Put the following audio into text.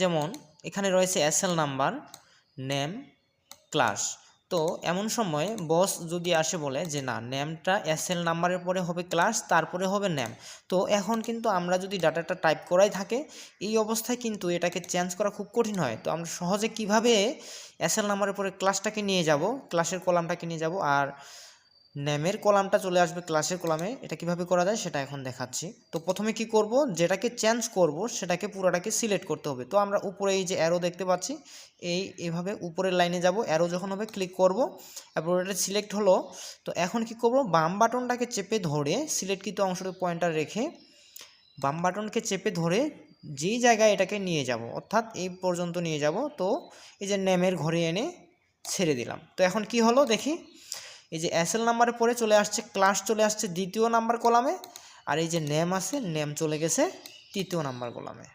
যেমন এখানে রয়েছে এসএল নাম্বার, নেম, ক্লাস। তো এমন সময় বস যদি আসে বলে যে না, নেমটা এসএল নাম্বারের পরে হবে ক্লাস, তারপরে হবে নেম। তো এখন কিন্তু আমরা যদি ডাটাটা টাইপ করাই থাকে, এই অবস্থায় কিন্তু এটাকে চেঞ্জ করা খুব কঠিন হয়। তো আমরা সহজে কিভাবে এসএল নাম্বারের পরে ক্লাসটাকে নিয়ে যাব, ক্লাসের কলামটাকে নিয়ে যাব, আর নেমের কলামটা চলে আসবে ক্লাসের কলামে, এটা কিভাবে করা যায় সেটা এখন দেখাচ্ছি। তো প্রথমে কি করব, যেটাকে চেঞ্জ করব সেটাকে পুরোটাকে সিলেক্ট করতে হবে। তো আমরা উপরে এই যে অ্যারো দেখতে পাচ্ছি, এইভাবে উপরের লাইনে যাব, অ্যারো যখন হবে ক্লিক করব, তারপর এটা সিলেক্ট হলো। তো এখন কি করব, বাম বাটনটাকে চেপে ধরে সিলেক্টকৃত অংশটি পয়েন্টার রেখে বাম বাটনকে চেপে ধরে যেই জায়গায় এটাকে নিয়ে যাব, অর্থাৎ এই পর্যন্ত নিয়ে যাব। তো এই যে নেমের ঘরে এনে ছেড়ে দিলাম। তো এখন কি হলো দেখি, এই যে এসএল নাম্বারের পরে চলে আসছে ক্লাস, চলে আসছে দ্বিতীয় নাম্বার কলামে, আর এই যে নেম আছে, নেম চলে গেছে তৃতীয় নাম্বার কলামে।